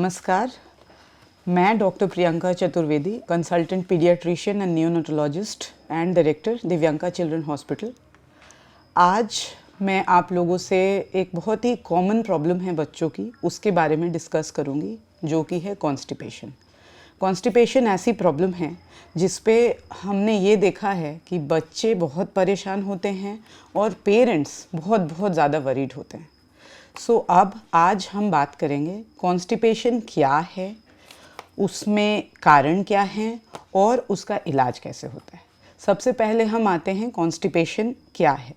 नमस्कार, मैं doctor Priyanka Chaturvedi, consultant paediatrician and neonatologist and director Divyanka children hospital. आज मैं आप लोगों से एक बहुत ही कॉमन प्रॉब्लम है बच्चों की, उसके बारे में डिस्कस करूंगी, जो कि है कॉन्स्टिपेशन। कॉन्स्टिपेशन ऐसी प्रॉब्लम है जिस पे हमने ये देखा है कि बच्चे बहुत परेशान होते हैं और पेरेंट्स बहुत ज़्यादा वरीड होते हैं। अब आज हम बात करेंगे कॉन्स्टिपेशन क्या है, उसमें कारण क्या हैं और उसका इलाज कैसे होता है। सबसे पहले हम आते हैं कॉन्स्टिपेशन क्या है।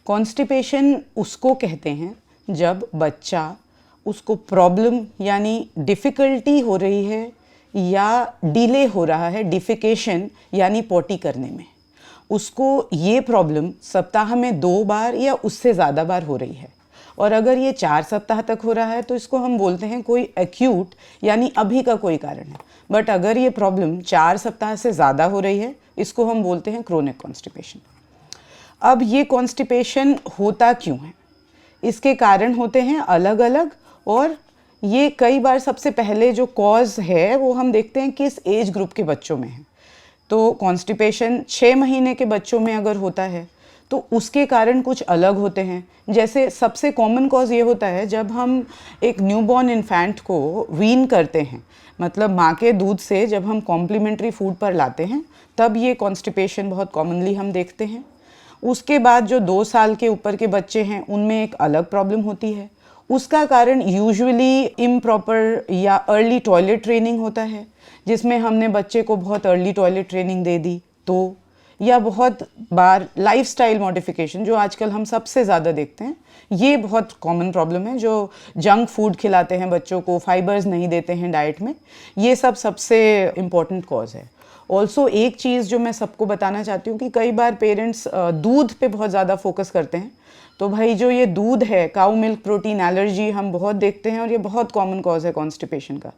कॉन्स्टिपेशन उसको कहते हैं जब बच्चा उसको प्रॉब्लम यानी डिफ़िकल्टी हो रही है या डिले हो रहा है डिफिकेशन यानी पोटी करने में, उसको ये प्रॉब्लम सप्ताह में 2 बार या उससे ज़्यादा बार हो रही है और अगर ये 4 सप्ताह तक हो रहा है तो इसको हम बोलते हैं कोई एक्यूट यानी अभी का कोई कारण है। बट अगर ये प्रॉब्लम 4 सप्ताह से ज़्यादा हो रही है, इसको हम बोलते हैं क्रोनिक कॉन्स्टिपेशन। अब ये कॉन्स्टिपेशन होता क्यों है, इसके कारण होते हैं अलग अलग और ये कई बार सबसे पहले जो कॉज है वो हम देखते हैं किस एज ग्रुप के बच्चों में है। तो कॉन्स्टिपेशन 6 महीने के बच्चों में अगर होता है तो उसके कारण कुछ अलग होते हैं। जैसे सबसे कॉमन कॉज ये होता है जब हम एक न्यूबॉर्न इन्फेंट को वीन करते हैं, मतलब माँ के दूध से जब हम कॉम्प्लीमेंट्री फूड पर लाते हैं, तब ये कॉन्स्टिपेशन बहुत कॉमनली हम देखते हैं। उसके बाद जो 2 साल के ऊपर के बच्चे हैं उनमें एक अलग प्रॉब्लम होती है। उसका कारण यूजुअली इम्प्रॉपर या अर्ली टॉयलेट ट्रेनिंग होता है, जिसमें हमने बच्चे को बहुत अर्ली टॉयलेट ट्रेनिंग दे दी, तो या बहुत बार लाइफस्टाइल मॉडिफिकेशन जो आजकल हम सबसे ज़्यादा देखते हैं, ये बहुत कॉमन प्रॉब्लम है। जो जंक फूड खिलाते हैं बच्चों को, फाइबर्स नहीं देते हैं डाइट में, ये सब सबसे इम्पॉर्टेंट कॉज है। ऑल्सो एक चीज़ जो मैं सबको बताना चाहती हूँ कि कई बार पेरेंट्स दूध पे बहुत ज़्यादा फोकस करते हैं। तो भाई जो ये दूध है, काऊ मिल्क प्रोटीन एलर्जी हम बहुत देखते हैं और ये बहुत कॉमन कॉज है कॉन्स्टिपेशन का।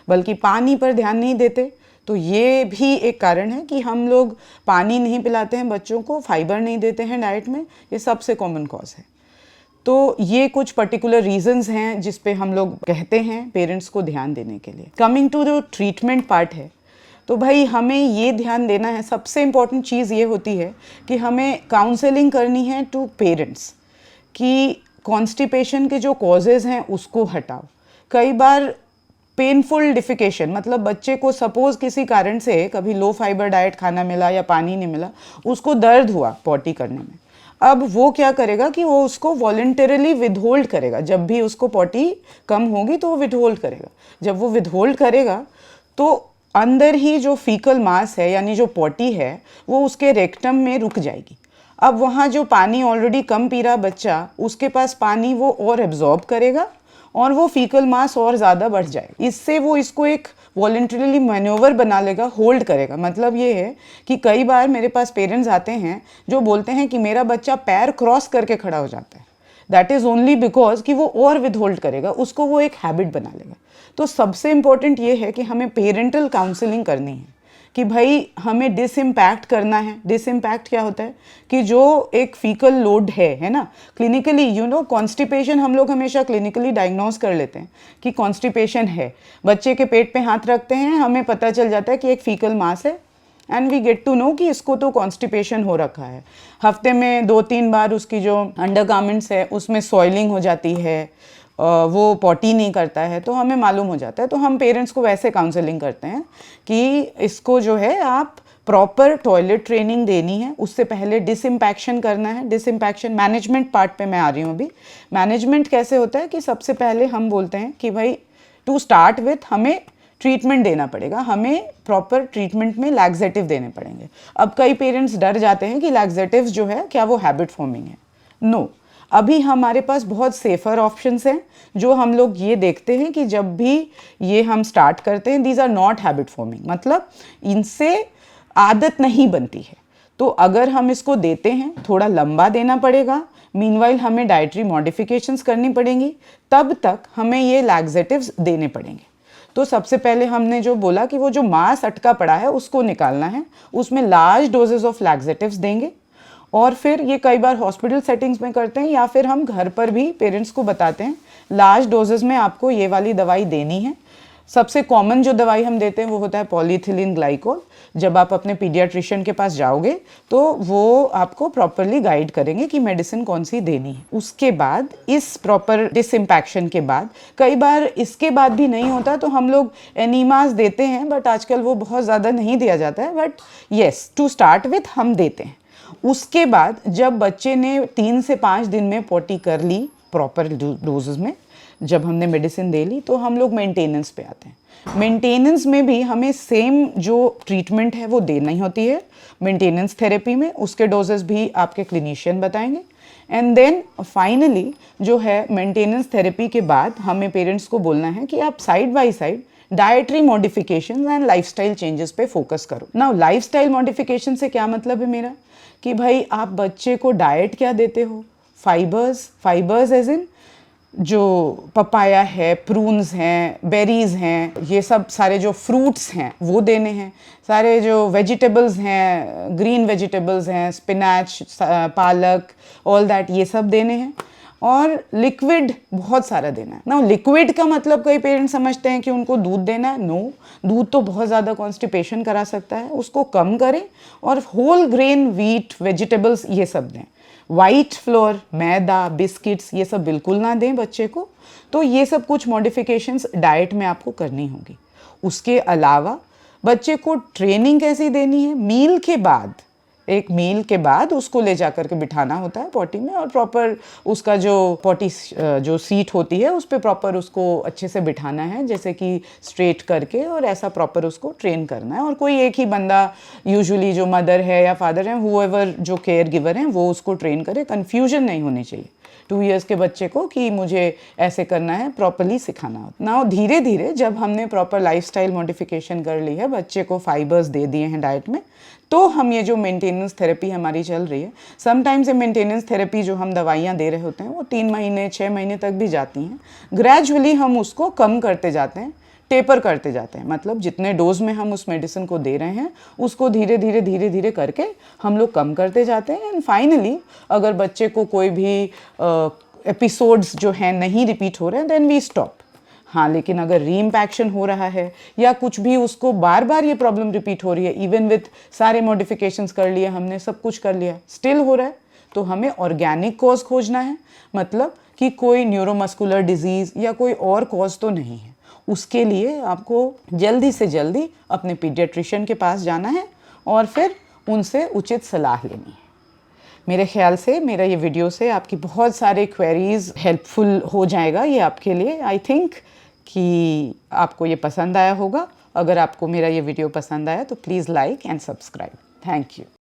बल्कि पानी पर ध्यान नहीं देते, तो ये भी एक कारण है कि हम लोग पानी नहीं पिलाते हैं बच्चों को, फाइबर नहीं देते हैं डाइट में, ये सबसे कॉमन कॉज है। तो ये कुछ पर्टिकुलर रीजंस हैं जिस पे हम लोग कहते हैं पेरेंट्स को ध्यान देने के लिए। कमिंग टू जो ट्रीटमेंट पार्ट है, तो भाई हमें ये ध्यान देना है, सबसे इम्पॉर्टेंट चीज़ ये होती है कि हमें काउंसलिंग करनी है टू पेरेंट्स कि कॉन्स्टिपेशन के जो कॉजेज़ हैं उसको हटाओ। कई बार पेनफुल डिफिकेशन, मतलब बच्चे को सपोज किसी कारण से कभी लो फाइबर डाइट खाना मिला या पानी नहीं मिला, उसको दर्द हुआ पॉटी करने में। अब वो क्या करेगा कि वो उसको वॉलंटरली विदहोल्ड करेगा। जब भी उसको पॉटी कम होगी तो वो विदहोल्ड करेगा। जब वो विदहोल्ड करेगा तो अंदर ही जो फीकल मास है यानी जो पॉटी है वो उसके रेक्टम में रुक जाएगी। अब वहाँ जो पानी ऑलरेडी कम पी रहा बच्चा, उसके पास पानी वो और एब्जॉर्ब करेगा और वो फीकल मास और ज़्यादा बढ़ जाएगा। इससे वो इसको एक वॉलंटरीली मैन्योवर बना लेगा, होल्ड करेगा। मतलब ये है कि कई बार मेरे पास पेरेंट्स आते हैं जो बोलते हैं कि मेरा बच्चा पैर क्रॉस करके खड़ा हो जाता है। दैट इज़ ओनली बिकॉज कि वो और विदहोल्ड करेगा, उसको वो एक हैबिट बना लेगा। तो सबसे इम्पोर्टेंट ये है कि हमें पेरेंटल काउंसलिंग करनी है कि भाई हमें डिसइम्पैक्ट करना है। डिसइम्पैक्ट क्या होता है कि जो एक फीकल लोड है ना, क्लिनिकली कॉन्स्टिपेशन हम लोग हमेशा क्लिनिकली डायग्नोज कर लेते हैं कि कॉन्स्टिपेशन है। बच्चे के पेट पे हाथ रखते हैं, हमें पता चल जाता है कि एक फीकल मास है and we get to know कि इसको तो कॉन्स्टिपेशन हो रखा है। हफ्ते में 2-3 बार उसकी जो अंडरगारमेंट्स है उसमें सॉइलिंग हो जाती है, वो पॉटी नहीं करता है, तो हमें मालूम हो जाता है। तो हम पेरेंट्स को वैसे काउंसलिंग करते हैं कि इसको जो है आप प्रॉपर टॉयलेट ट्रेनिंग देनी है, उससे पहले डिसइम्पैक्शन करना है। डिसइम्पैक्शन मैनेजमेंट पार्ट पे मैं आ रही हूँ अभी। मैनेजमेंट कैसे होता है कि सबसे पहले हम बोलते हैं कि भाई टू स्टार्ट विथ हमें ट्रीटमेंट देना पड़ेगा, हमें प्रॉपर ट्रीटमेंट में लैक्सेटिव देने पड़ेंगे। अब कई पेरेंट्स डर जाते हैं कि लैक्सेटिव्स जो है क्या वो हैबिट फॉर्मिंग है। नो, अभी हमारे पास बहुत सेफ़र ऑप्शंस हैं जो हम लोग ये देखते हैं कि जब भी ये हम स्टार्ट करते हैं, these are not habit forming, मतलब इनसे आदत नहीं बनती है। तो अगर हम इसको देते हैं, थोड़ा लंबा देना पड़ेगा, मीनवाइल हमें डाइटरी मॉडिफिकेशंस करनी पड़ेंगी, तब तक हमें ये लैक्सेटिव्स देने पड़ेंगे। तो सबसे पहले हमने जो बोला कि वो जो मांस अटका पड़ा है उसको निकालना है, उसमें लार्ज डोजेस ऑफ लैक्सेटिव्स देंगे और फिर ये कई बार हॉस्पिटल सेटिंग्स में करते हैं या फिर हम घर पर भी पेरेंट्स को बताते हैं लार्ज डोजेस में आपको ये वाली दवाई देनी है। सबसे कॉमन जो दवाई हम देते हैं वो होता है पॉलीथिलीन ग्लाइकोल। जब आप अपने पीडियाट्रिशियन के पास जाओगे तो वो आपको प्रॉपरली गाइड करेंगे कि मेडिसिन कौन सी देनी है। उसके बाद इस प्रॉपर डिसइम्पैक्शन के बाद, कई बार इसके बाद भी नहीं होता तो हम लोग एनीमास देते हैं, बट आजकल वो बहुत ज़्यादा नहीं दिया जाता है, but yes to start with हम देते हैं। उसके बाद जब बच्चे ने 3 से 5 दिन में पॉटी कर ली प्रॉपर डोजेस में, जब हमने मेडिसिन दे ली, तो हम लोग मेंटेनेंस पे आते हैं। मेंटेनेंस में भी हमें सेम जो ट्रीटमेंट है वो देनी होती है। मेंटेनेंस थेरेपी में उसके डोजेस भी आपके क्लिनिशियन बताएंगे। एंड देन फाइनली जो है मेंटेनेंस थेरेपी के बाद हमें पेरेंट्स को बोलना है कि आप side by side dietary modification and lifestyle changes पे फोकस करो। नाउ लाइफस्टाइल मॉडिफिकेशन से क्या मतलब है मेरा, कि भाई आप बच्चे को डाइट क्या देते हो, फाइबर्स एज इन जो पपाया है, प्रून्स हैं, बेरीज हैं, ये सब सारे जो फ्रूट्स हैं वो देने हैं। सारे जो वेजिटेबल्स हैं, ग्रीन वेजिटेबल्स हैं, स्पिनच, पालक, ऑल दैट, ये सब देने हैं। और लिक्विड बहुत सारा देना है ना। लिक्विड का मतलब कई पेरेंट्स समझते हैं कि उनको दूध देना है। नो, दूध तो बहुत ज़्यादा कॉन्स्टिपेशन करा सकता है, उसको कम करें और होल ग्रेन, व्हीट, वेजिटेबल्स ये सब दें। वाइट फ्लोर, मैदा, बिस्किट्स ये सब बिल्कुल ना दें बच्चे को। तो ये सब कुछ मॉडिफिकेशंस डाइट में आपको करनी होगी। उसके अलावा बच्चे को ट्रेनिंग कैसी देनी है, मील के बाद, एक मील के बाद उसको ले जा कर के बिठाना होता है पॉटी में, और प्रॉपर उसका जो पॉटी जो सीट होती है उस पर प्रॉपर उसको अच्छे से बिठाना है, जैसे कि स्ट्रेट करके, और ऐसा प्रॉपर उसको ट्रेन करना है। और कोई एक ही बंदा, यूजुअली जो मदर है या फादर है, हुएवर जो केयर गिवर हैं, वो उसको ट्रेन करे। कन्फ्यूजन नहीं होनी चाहिए 2 इयर्स के बच्चे को कि मुझे ऐसे करना है, प्रॉपरली सिखाना होता है ना। धीरे धीरे जब हमने प्रॉपर लाइफस्टाइल मॉडिफिकेशन कर ली है, बच्चे को फाइबर्स दे दिए हैं डाइट में, तो हम ये जो मेंटेनेंस थेरेपी हमारी चल रही है, समटाइम्स ये मेंटेनेंस थेरेपी जो हम दवाइयाँ दे रहे होते हैं वो 3 महीने 6 महीने तक भी जाती हैं। ग्रेजुअली हम उसको कम करते जाते हैं, टेपर करते जाते हैं। मतलब जितने डोज में हम उस मेडिसिन को दे रहे हैं उसको धीरे धीरे करके हम लोग कम करते जाते हैं। एंड फाइनली अगर बच्चे को कोई भी एपिसोड्स जो हैं नहीं रिपीट हो रहे हैं, देन वी स्टॉप। हाँ, लेकिन अगर रीइम्पैक्शन हो रहा है या कुछ भी उसको बार बार ये प्रॉब्लम रिपीट हो रही है, इवन विथ सारे मॉडिफिकेशंस कर लिए हमने, सब कुछ कर लिया, स्टिल हो रहा है, तो हमें ऑर्गेनिक कॉज खोजना है। मतलब कि कोई न्यूरोमस्कुलर डिजीज़ या कोई और कॉज तो नहीं है। उसके लिए आपको जल्दी से जल्दी अपने पीडियाट्रिशियन के पास जाना है और फिर उनसे उचित सलाह लेनी है। मेरे ख्याल से मेरा ये वीडियो से आपकी बहुत सारे क्वेरीज हेल्पफुल हो जाएगा ये आपके लिए। आई थिंक कि आपको ये पसंद आया होगा। अगर आपको मेरा ये वीडियो पसंद आया तो please like and subscribe. Thank you.